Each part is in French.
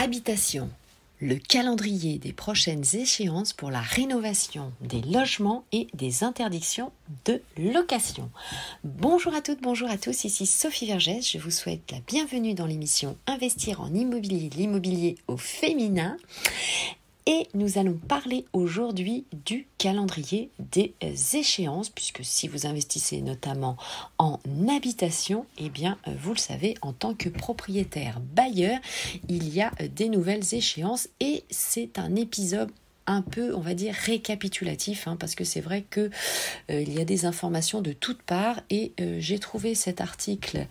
Habitation, le calendrier des prochaines échéances pour la rénovation des logements et des interdictions de location. Bonjour à toutes, bonjour à tous, ici Sophie Vergès, je vous souhaite la bienvenue dans l'émission Investir en immobilier, l'immobilier au féminin. Et nous allons parler aujourd'hui du calendrier des échéances, puisque si vous investissez notamment en habitation, eh bien, vous le savez, en tant que propriétaire bailleur, il y a des nouvelles échéances et c'est un épisode un peu, on va dire, récapitulatif, parce que c'est vrai que il y a des informations de toutes parts et j'ai trouvé cet article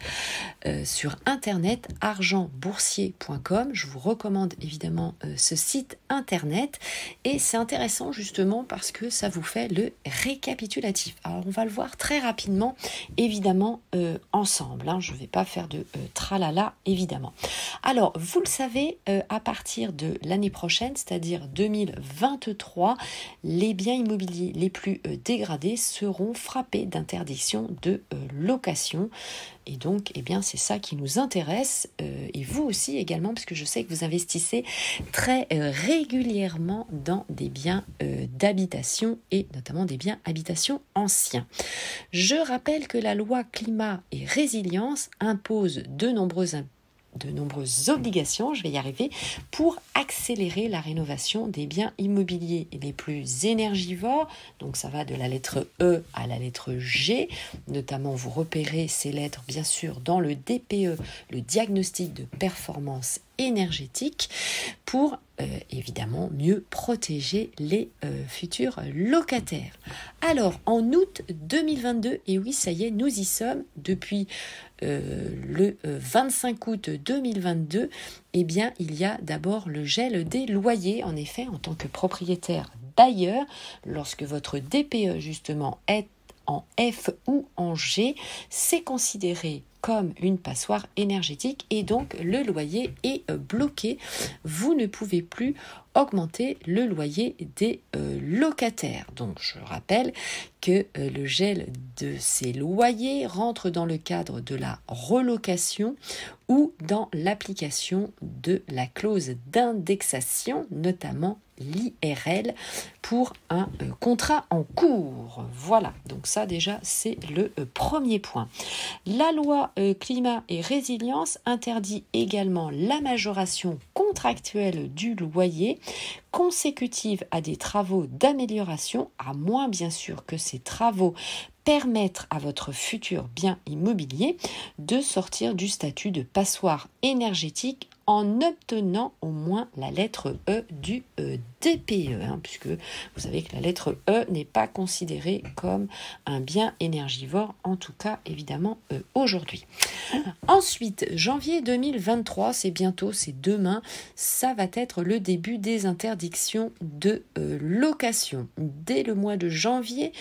sur internet argentboursier.com. Je vous recommande évidemment ce site internet et c'est intéressant justement parce que ça vous fait le récapitulatif. Alors on va le voir très rapidement évidemment ensemble. Je ne vais pas faire de tralala évidemment. Alors vous le savez, à partir de l'année prochaine, c'est-à-dire 2023, les biens immobiliers les plus dégradés seront frappés d'interdiction de location. Et donc, c'est ça qui nous intéresse, et vous aussi également, parce que je sais que vous investissez très régulièrement dans des biens d'habitation, et notamment des biens habitation anciens. Je rappelle que la loi climat et résilience impose de nombreuses obligations, je vais y arriver, pour accélérer la rénovation des biens immobiliers les plus énergivores. Donc ça va de la lettre E à la lettre G. Notamment, vous repérez ces lettres, bien sûr, dans le DPE, le diagnostic de performance énergétique, pour évidemment mieux protéger les futurs locataires. Alors, en août 2022, et oui, ça y est, nous y sommes, depuis le 25 août 2022, il y a d'abord le gel des loyers. En effet, en tant que propriétaire bailleur, lorsque votre DPE justement est en F ou en G, c'est considéré comme une passoire énergétique et donc le loyer est bloqué. Vous ne pouvez plus augmenter le loyer des locataires. Donc je rappelle que le gel de ces loyers rentre dans le cadre de la relocation ou dans l'application de la clause d'indexation, notamment l'IRL, pour un contrat en cours. Voilà, donc ça déjà c'est le premier point. La loi climat et résilience interdit également la majoration contractuelle du loyer consécutive à des travaux d'amélioration, à moins bien sûr que ces travaux permettre à votre futur bien immobilier de sortir du statut de passoire énergétique en obtenant au moins la lettre E du DPE, puisque vous savez que la lettre E n'est pas considérée comme un bien énergivore, en tout cas évidemment aujourd'hui. Ensuite, janvier 2023, c'est bientôt, c'est demain, ça va être le début des interdictions de location. Dès le mois de janvier,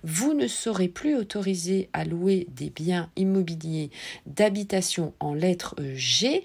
vous ne serez plus autorisé à louer des biens immobiliers d'habitation en lettre G.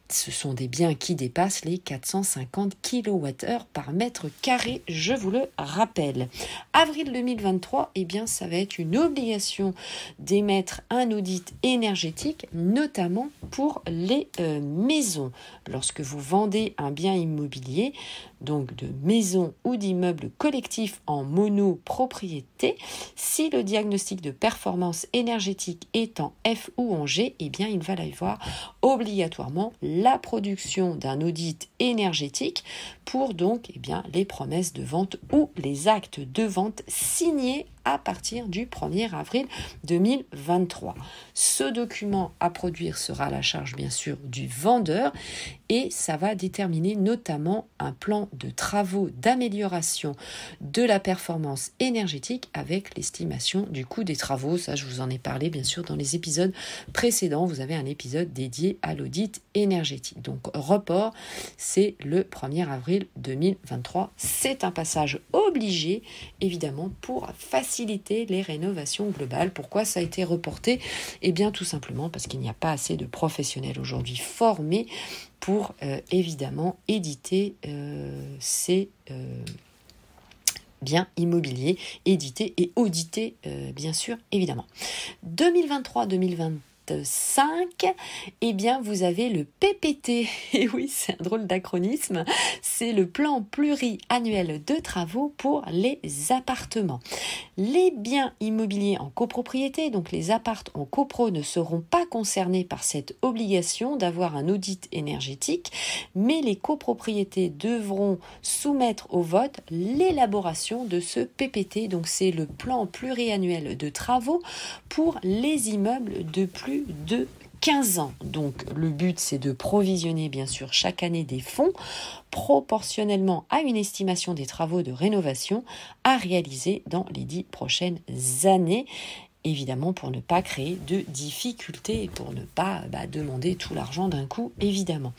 Ce sont des biens qui dépassent les 450 kWh par mètre carré, je vous le rappelle. Avril 2023, ça va être une obligation d'émettre un audit énergétique, notamment pour les maisons. Lorsque vous vendez un bien immobilier, donc de maison ou d'immeuble collectif en monopropriété, si le diagnostic de performance énergétique est en F ou en G, il va y avoir obligatoirement la production d'un audit énergétique pour donc les promesses de vente ou les actes de vente signés à partir du 1er avril 2023. Ce document à produire sera à la charge bien sûr du vendeur et ça va déterminer notamment un plan de travaux d'amélioration de la performance énergétique avec l'estimation du coût des travaux. Ça, je vous en ai parlé bien sûr dans les épisodes précédents. Vous avez un épisode dédié à l'audit énergétique. Donc report, c'est le 1er avril 2023. C'est un passage obligé évidemment pour faciliter les rénovations globales. Pourquoi ça a été reporté ? Tout simplement parce qu'il n'y a pas assez de professionnels aujourd'hui formés pour évidemment éditer ces biens immobiliers, édités et audités bien sûr évidemment. 2023-2024 2025, eh bien vous avez le PPT. Et oui, c'est un drôle d'acronyme. C'est le plan pluriannuel de travaux pour les appartements. Les biens immobiliers en copropriété, donc les appartes en copro, ne seront pas concernés par cette obligation d'avoir un audit énergétique, mais les copropriétés devront soumettre au vote l'élaboration de ce PPT. Donc c'est le plan pluriannuel de travaux pour les immeubles de plus de 15 ans. Donc le but, c'est de provisionner bien sûr chaque année des fonds proportionnellement à une estimation des travaux de rénovation à réaliser dans les 10 prochaines années. Évidemment, pour ne pas créer de difficultés et pour ne pas demander tout l'argent d'un coup, évidemment.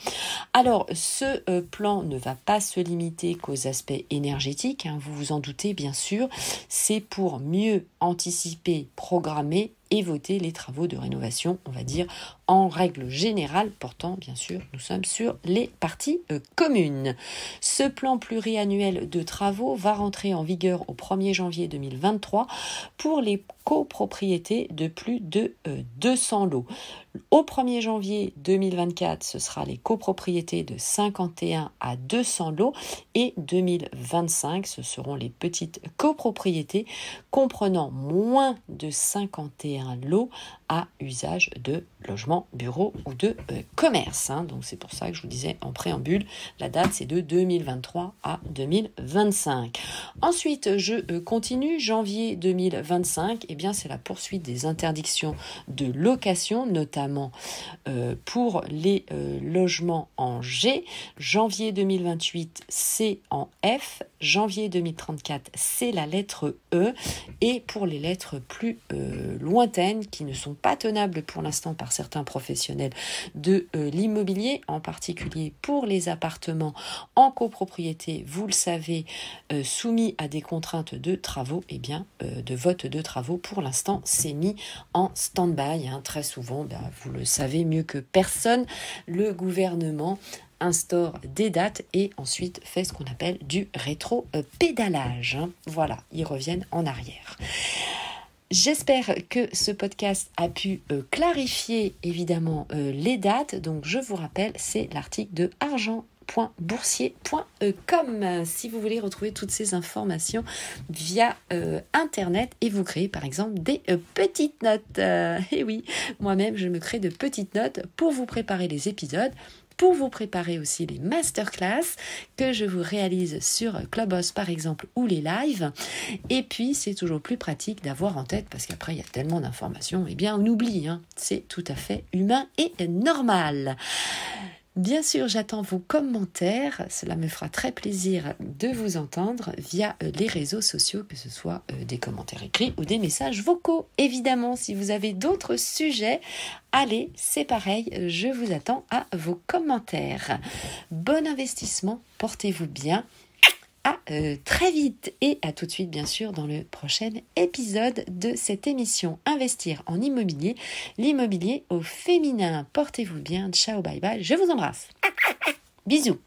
Alors, ce plan ne va pas se limiter qu'aux aspects énergétiques, vous vous en doutez bien sûr, c'est pour mieux anticiper, programmer et voter les travaux de rénovation, on va dire, en règle générale, portant, bien sûr, nous sommes sur les parties communes. Ce plan pluriannuel de travaux va rentrer en vigueur au 1er janvier 2023 pour les copropriétés de plus de 200 lots. Au 1er janvier 2024, ce sera les copropriétés de 51 à 200 lots et 2025, ce seront les petites copropriétés comprenant moins de 51 lots à usage de logement, bureau ou de commerce. Donc c'est pour ça que je vous disais en préambule, la date c'est de 2023 à 2025. Ensuite, je continue, janvier 2025, eh bien c'est la poursuite des interdictions de location, notamment pour les logements en G. Janvier 2028, c'est en F. Janvier 2034, c'est la lettre E. Et pour les lettres plus lointaines, qui ne sont pas tenables pour l'instant par certains professionnels de l'immobilier, en particulier pour les appartements en copropriété, vous le savez, soumis à des contraintes de travaux, eh bien, de vote de travaux, pour l'instant, c'est mis en stand-by. Très souvent, vous le savez mieux que personne, le gouvernement instaure des dates et ensuite fait ce qu'on appelle du rétro-pédalage. Voilà, ils reviennent en arrière. J'espère que ce podcast a pu clarifier évidemment les dates. Donc je vous rappelle, c'est l'article de argent.boursier.com si vous voulez retrouver toutes ces informations via internet et vous créer par exemple des petites notes. Et oui, moi-même je me crée de petites notes pour vous préparer les épisodes, pour vous préparer aussi les masterclass que je vous réalise sur Clubhouse par exemple ou les lives. Et puis c'est toujours plus pratique d'avoir en tête, parce qu'après il y a tellement d'informations, eh bien on oublie, c'est tout à fait humain et normal. Bien sûr, j'attends vos commentaires. Cela me fera très plaisir de vous entendre via les réseaux sociaux, que ce soit des commentaires écrits ou des messages vocaux. Évidemment, si vous avez d'autres sujets, allez, c'est pareil, je vous attends à vos commentaires. Bon investissement, portez-vous bien. À très vite et à tout de suite bien sûr dans le prochain épisode de cette émission Investir en immobilier, l'immobilier au féminin. Portez-vous bien, ciao, bye bye, je vous embrasse. Bisous.